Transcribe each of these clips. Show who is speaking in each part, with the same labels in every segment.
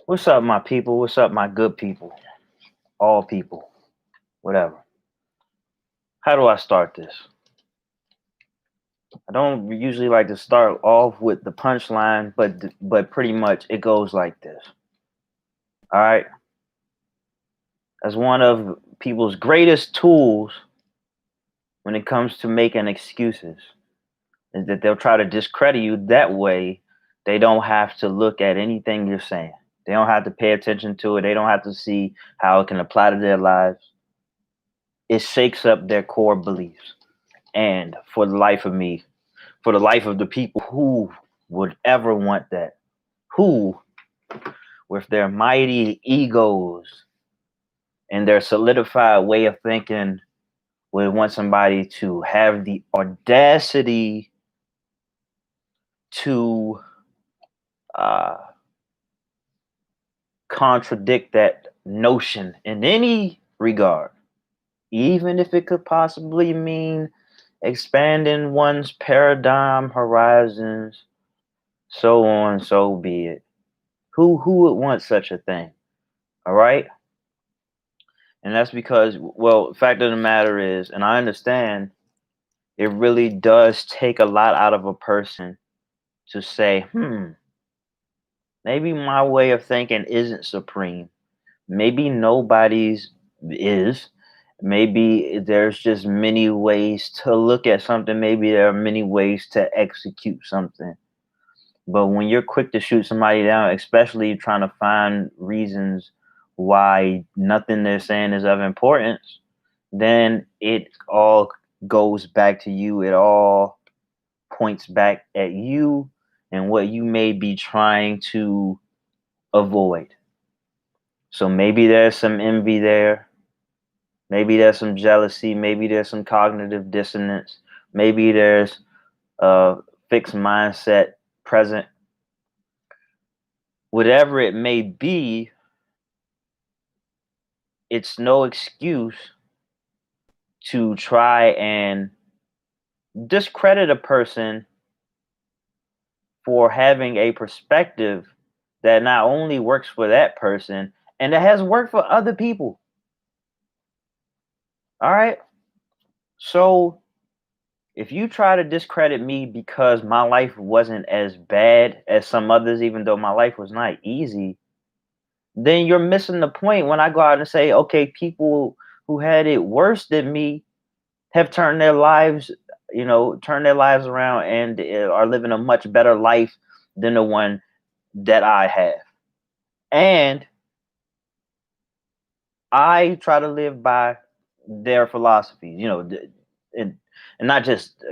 Speaker 1: What's up, my people? What's up, my good people? All people, whatever. How do I start this? I don't usually like to start off with the punchline, but pretty much it goes like this. All right. As one of people's greatest tools when it comes to making excuses is that they'll try to discredit you. That way, they don't have to look at anything you're saying. They don't have to pay attention to it. They don't have to see how it can apply to their lives. It shakes up their core beliefs. And for the life of me, for the life of the people who would ever want that, who, with their mighty egos and their solidified way of thinking, would want somebody to have the audacity to uh, contradict that notion in any regard, even if it could possibly mean expanding one's paradigm horizons, so on, so be it. Who would want such a thing? All right. And that's because, well, the fact of the matter is, and I understand, it really does take a lot out of a person to say, maybe my way of thinking isn't supreme. Maybe nobody's is. Maybe there's just many ways to look at something. Maybe there are many ways to execute something. But when you're quick to shoot somebody down, especially trying to find reasons why nothing they're saying is of importance, then it all goes back to you. It all points back at you and what you may be trying to avoid. So maybe there's some envy there. Maybe there's some jealousy. Maybe there's some cognitive dissonance. Maybe there's a fixed mindset present. Whatever it may be, it's no excuse to try and discredit a person for having a perspective that not only works for that person and that has worked for other people. All right. So if you try to discredit me because my life wasn't as bad as some others, even though my life was not easy, then you're missing the point when I go out and say, okay, people who had it worse than me have turned their lives, turned their lives around and are living a much better life than the one that I have. And I try to live by their philosophies, and not just,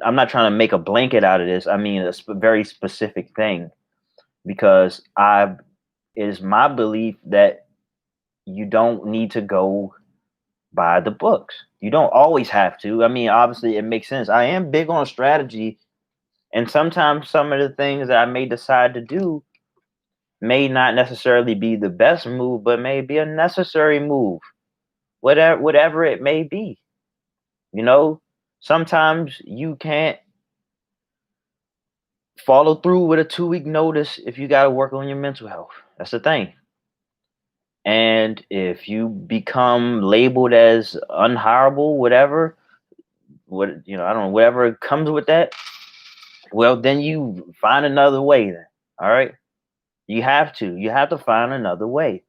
Speaker 1: I'm not trying to make a blanket out of this. I mean, a very specific thing because it is my belief that you don't need to go by the books. You don't always have to. I mean, obviously, it makes sense. I am big on strategy, and sometimes some of the things that I may decide to do may not necessarily be the best move, but may be a necessary move, whatever it may be. You know, sometimes you can't follow through with a 2 week notice if you got to work on your mental health. That's the thing. And if you become labeled as unhireable, whatever, I don't know, whatever comes with that, well, then you find another way then. All right. You have to find another way.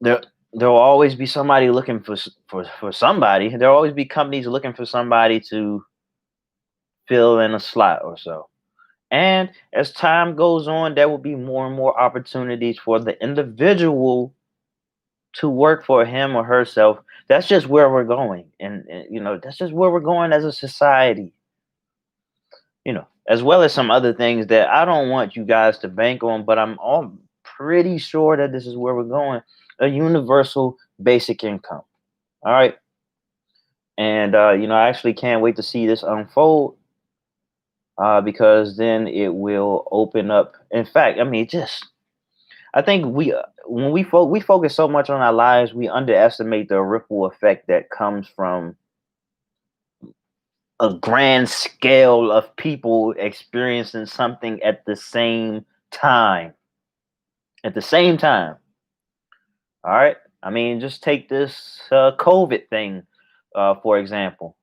Speaker 1: There'll always be somebody looking for somebody. There'll always be companies looking for somebody to fill in a slot or so. And as time goes on, there will be more and more opportunities for the individual to work for him or herself. That's just where we're going. And that's just where we're going as a society. As well as some other things that I don't want you guys to bank on, but I'm all pretty sure that this is where we're going. A universal basic income. All right. And I actually can't wait to see this unfold because then it will open up. In fact, I mean, I think when we focus so much on our lives, we underestimate the ripple effect that comes from a grand scale of people experiencing something at the same time. At the same time. All right. I mean, just take this COVID thing, for example.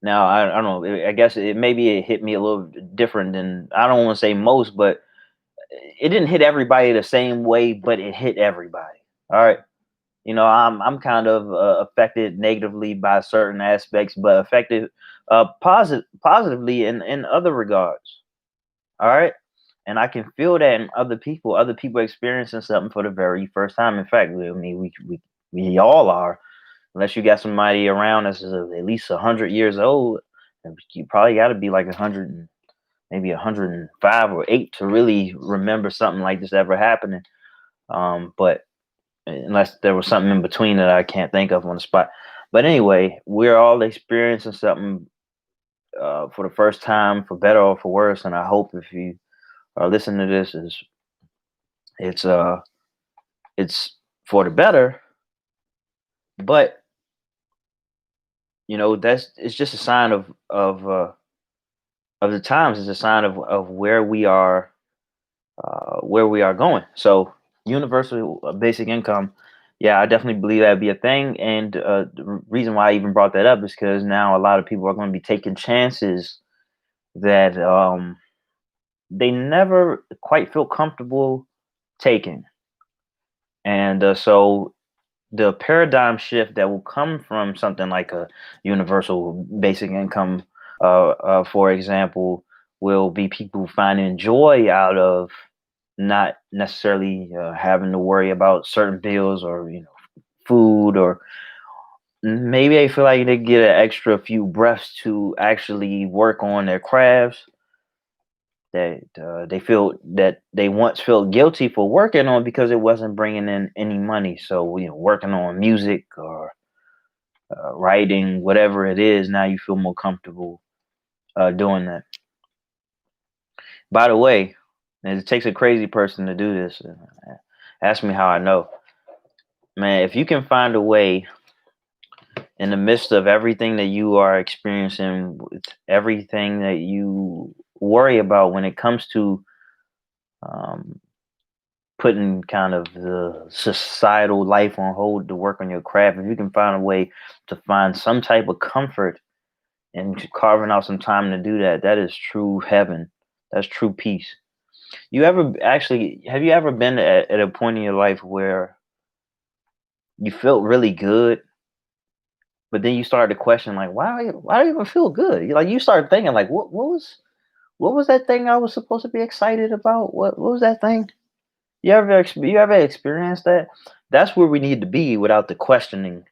Speaker 1: Now, I don't know. I guess maybe it hit me a little different than, I don't want to say most, but it didn't hit everybody the same way, but it hit everybody. All right. I'm kind of affected negatively by certain aspects, but affected positively in other regards. All right. And I can feel that in other people experiencing something for the very first time. In fact, I mean, we all are, unless you got somebody around that's at least 100 years old. And you probably got to be like 100, maybe 105 or 8 to really remember something like this ever happening. But unless there was something in between that I can't think of on the spot. But anyway, we're all experiencing something for the first time, for better or for worse. And I hope if you are listening to this, is it's uh it's for the better. But that's it's just a sign of the times. It's a sign of where we are going. So universal basic income, yeah, I definitely believe that'd be a thing. And the reason why I even brought that up is because now a lot of people are going to be taking chances that they never quite feel comfortable taking. And so the paradigm shift that will come from something like a universal basic income, for example, will be people finding joy out of not necessarily having to worry about certain bills, or food, or maybe they feel like they get an extra few breaths to actually work on their crafts that they feel that they once felt guilty for working on because it wasn't bringing in any money. So working on music or writing, whatever it is, now you feel more comfortable doing that. By the way, and it takes a crazy person to do this. Ask me how I know. Man, if you can find a way in the midst of everything that you are experiencing, with everything that you worry about when it comes to um, putting kind of the societal life on hold to work on your craft, if you can find a way to find some type of comfort and carving out some time to do that, that is true heaven. That's true peace. Have you ever been at a point in your life where you felt really good, but then you started to question, like, why do you even feel good? You start thinking, like, what was that thing I was supposed to be excited about? What was that thing? You ever experienced that? That's where we need to be without the questioning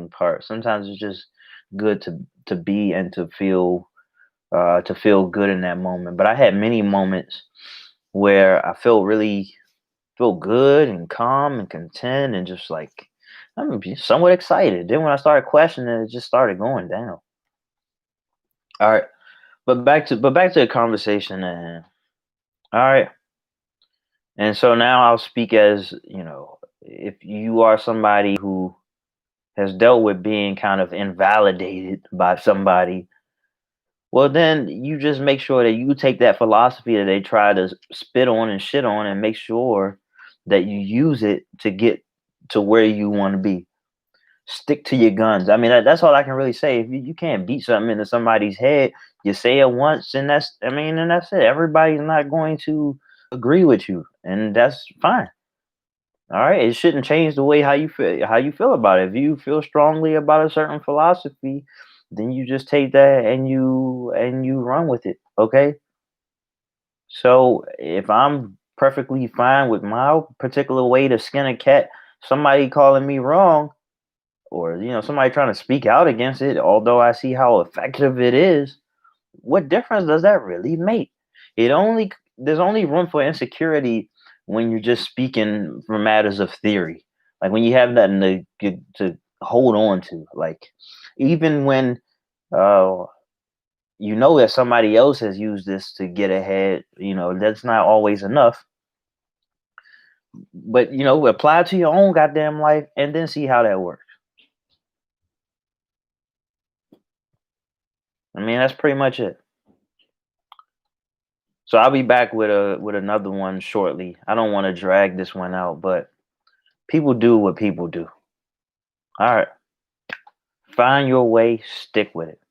Speaker 1: part. Sometimes it's just good to be and to feel good in that moment. But I had many moments where I feel good and calm and content and just like I'm somewhat excited. Then when I started questioning, it just started going down. All right, but back to the conversation at hand. All right, and so now I'll speak as if you are somebody who has dealt with being kind of invalidated by somebody. Well, then you just make sure that you take that philosophy that they try to spit on and shit on, and make sure that you use it to get to where you want to be. Stick to your guns. I mean, that's all I can really say. If you can't beat something into somebody's head, you say it once, and that's it. Everybody's not going to agree with you, and that's fine. All right, it shouldn't change the way how you feel about it. If you feel strongly about a certain philosophy, then you just take that and you run with it. Okay. So if I'm perfectly fine with my particular way to skin a cat, somebody calling me wrong, or somebody trying to speak out against it, although I see how effective it is, what difference does that really make? There's only room for insecurity when you're just speaking for matters of theory, like when you have nothing to hold on to, like even when uh that somebody else has used this to get ahead, that's not always enough. But apply it to your own goddamn life and then see how that works. I mean, that's pretty much it. So I'll be back with another one shortly. I don't want to drag this one out, but people do what people do. All right. Find your way, stick with it.